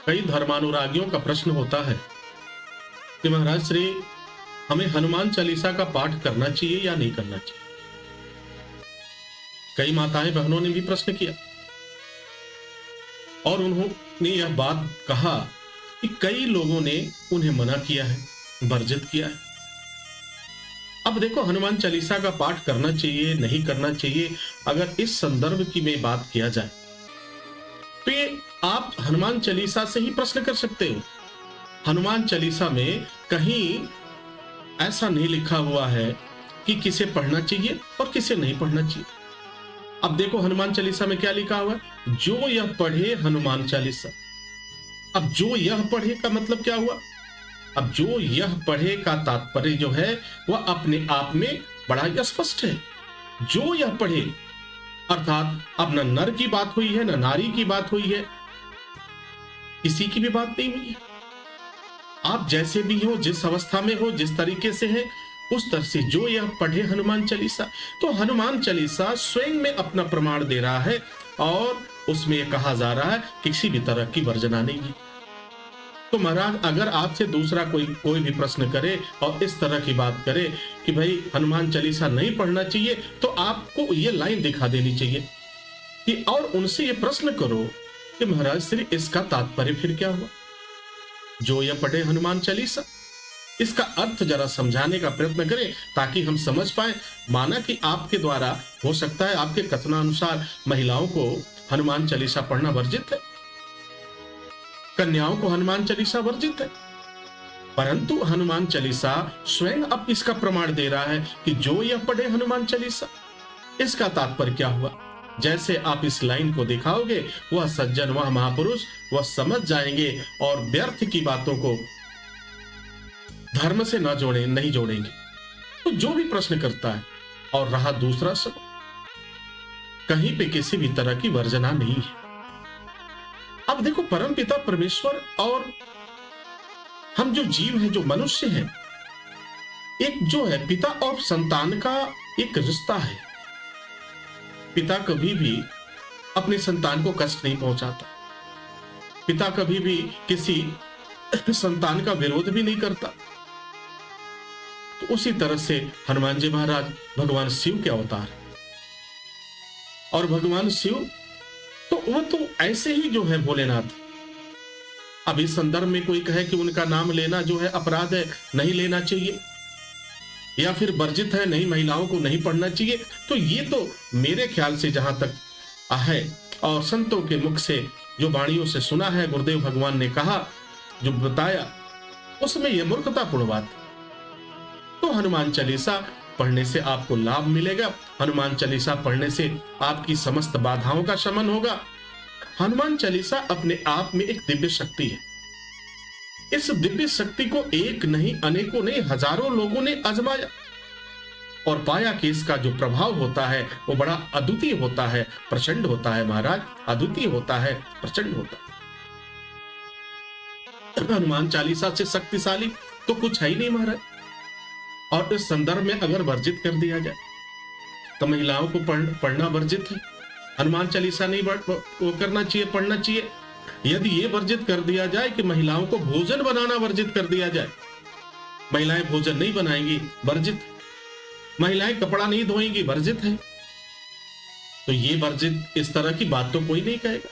कई धर्मानुरागियों का प्रश्न होता है कि महाराज श्री, हमें हनुमान चालीसा का पाठ करना चाहिए या नहीं करना चाहिए। कई माताएं बहनों ने भी प्रश्न किया और उन्होंने यह बात कहा कि कई लोगों ने उन्हें मना किया है, वर्जित किया है। अब देखो, हनुमान चालीसा का पाठ करना चाहिए नहीं करना चाहिए, अगर इस संदर्भ की में बात किया जाए तो ये आप हनुमान चालीसा से ही प्रश्न कर सकते हो। हनुमान चालीसा में कहीं ऐसा नहीं लिखा हुआ है कि किसे पढ़ना चाहिए और किसे नहीं पढ़ना चाहिए। अब देखो, हनुमान चालीसा में क्या लिखा हुआ है, जो यह पढ़े हनुमान चालीसा। अब जो यह पढ़े का मतलब क्या हुआ? अब जो यह पढ़े का तात्पर्य जो है वह अपने आप में बड़ा स्पष्ट है। जो यह पढ़े अर्थात अब न नर की बात हुई है, न नारी की बात हुई है, किसी की भी बात नहीं हुई है। आप जैसे भी हो, जिस अवस्था में हो, जिस तरीके से है, उस तरह से जो यह पढ़े हनुमान चालीसा, तो हनुमान चालीसा स्वयं में अपना प्रमाण दे रहा है और उसमें यह कहा जा रहा है किसी भी तरह की वर्जना नहीं है। तो महाराज, अगर आपसे दूसरा कोई भी प्रश्न करे और इस तरह की बात करे कि भाई हनुमान चालीसा नहीं पढ़ना चाहिए, तो आपको ये लाइन दिखा देनी चाहिए कि और उनसे ये प्रश्न करो कि महाराज श्री, इसका तात्पर्य फिर क्या हुआ? जो यह पढ़े हनुमान चालीसा, इसका अर्थ जरा समझाने का प्रयत्न करें ताकि हम समझ पाए। माना कि आपके द्वारा हो सकता है आपके कथनानुसार महिलाओं को हनुमान चालीसा पढ़ना वर्जित है, कन्याओं को हनुमान चालीसा वर्जित है, परंतु हनुमान चालीसा स्वयं अब इसका प्रमाण दे रहा है कि जो यह पढ़े हनुमान चालीसा, इसका तात्पर्य क्या हुआ। जैसे आप इस लाइन को दिखाओगे, वह सज्जन, वह महापुरुष, वह समझ जाएंगे और व्यर्थ की बातों को धर्म से न जोड़े, नहीं जोड़ेंगे। तो जो भी प्रश्न करता है, और रहा दूसरा सब, कहीं पे किसी भी तरह की वर्जना नहीं है। अब देखो, परम पिता परमेश्वर और हम जो जीव हैं, जो मनुष्य हैं, एक जो है पिता और संतान का एक रिश्ता है। पिता कभी भी अपने संतान को कष्ट नहीं पहुंचाता, पिता कभी भी किसी संतान का विरोध भी नहीं करता। तो उसी तरह से हनुमान जी महाराज भगवान शिव के अवतार, और भगवान शिव तो वो तो ऐसे ही जो है भोलेनाथ। अब इस संदर्भ में कोई कहे कि उनका नाम लेना जो है अपराध है, नहीं लेना चाहिए, या फिर वर्जित है, नहीं, महिलाओं को नहीं पढ़ना चाहिए, तो ये तो मेरे ख्याल से जहां तक है और संतों के मुख से जो वाणियों से सुना है, गुरुदेव भगवान ने कहा, जो बताया, उसमें यह मूर्खतापूर्ण बात। तो हनुमान चालीसा पढ़ने से आपको लाभ मिलेगा, हनुमान चालीसा पढ़ने से आपकी समस्त बाधाओं का शमन होगा। हनुमान चालीसा अपने आप में एक दिव्य शक्ति है। इस दिव्य शक्ति को एक नहीं, अनेकों नहीं, हजारों लोगों ने आजमाया और पाया कि इसका जो प्रभाव होता है वो बड़ा अद्वितीय होता है, प्रचंड होता है महाराज, अद्वितीय होता है, प्रचंड होता है। हनुमान चालीसा से शक्तिशाली तो कुछ है ही नहीं महाराज। और इस संदर्भ में अगर वर्जित कर दिया जाए तो महिलाओं को पढ़ना वर्जित है, हनुमान चालीसा नहीं वो करना चाहिए, पढ़ना चाहिए। यदि ये वर्जित कर दिया जाए कि महिलाओं को भोजन बनाना वर्जित कर दिया जाए, महिलाएं भोजन नहीं बनाएंगी, वर्जित। महिलाएं कपड़ा नहीं धोएंगी, वर्जित है। तो ये वर्जित, इस तरह की बात तो कोई नहीं कहेगा,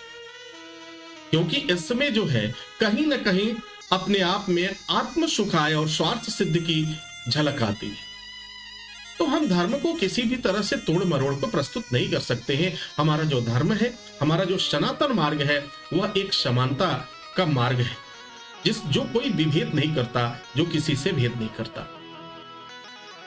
क्योंकि इसमें जो है कहीं ना कहीं अपने आप में आत्म सुखाय और स्वार्थ सिद्ध की झलक आती है। तो हम धर्म को किसी भी तरह से तोड़ मरोड़ को प्रस्तुत नहीं कर सकते हैं। हमारा जो धर्म है, हमारा जो सनातन मार्ग है, वह एक समानता का मार्ग है, जो कोई विभेद नहीं करता, जो किसी से भेद नहीं करता।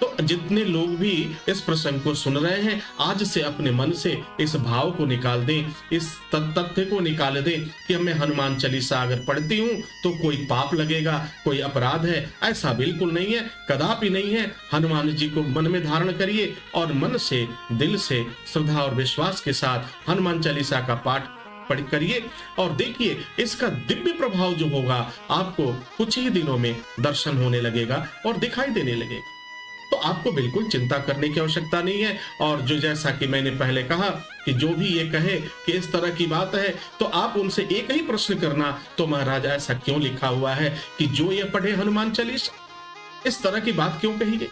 तो जितने लोग भी इस प्रसंग को सुन रहे हैं, आज से अपने मन से इस भाव को निकाल दें, इस तथ्य को निकाल दें कि मैं हनुमान चालीसा अगर पढ़ती हूँ तो कोई पाप लगेगा, कोई अपराध है। ऐसा बिल्कुल नहीं है, कदापि नहीं है। हनुमान जी को मन में धारण करिए और मन से, दिल से, श्रद्धा और विश्वास के साथ हनुमान चालीसा का पाठ पढ़ करिए और देखिए इसका दिव्य प्रभाव जो होगा आपको कुछ ही दिनों में दर्शन होने लगेगा और दिखाई देने लगेगा। तो आपको बिल्कुल चिंता करने की आवश्यकता नहीं है। और जो जैसा कि मैंने पहले कहा कि जो भी ये कहे कि इस तरह की बात है, तो आप उनसे एक ही प्रश्न करना, तो महाराज ऐसा क्यों लिखा हुआ है कि जो ये पढ़े हनुमान चालीसा, इस तरह की बात क्यों कही गई?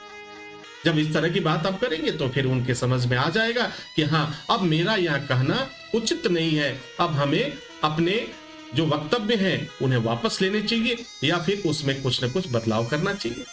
जब इस तरह की बात आप करेंगे तो फिर उनके समझ में आ जाएगा कि हाँ, अब मेरा यह कहना उचित नहीं है, अब हमें अपने जो वक्तव्य हैं उन्हें वापस लेने चाहिए या फिर उसमें कुछ न कुछ बदलाव करना चाहिए।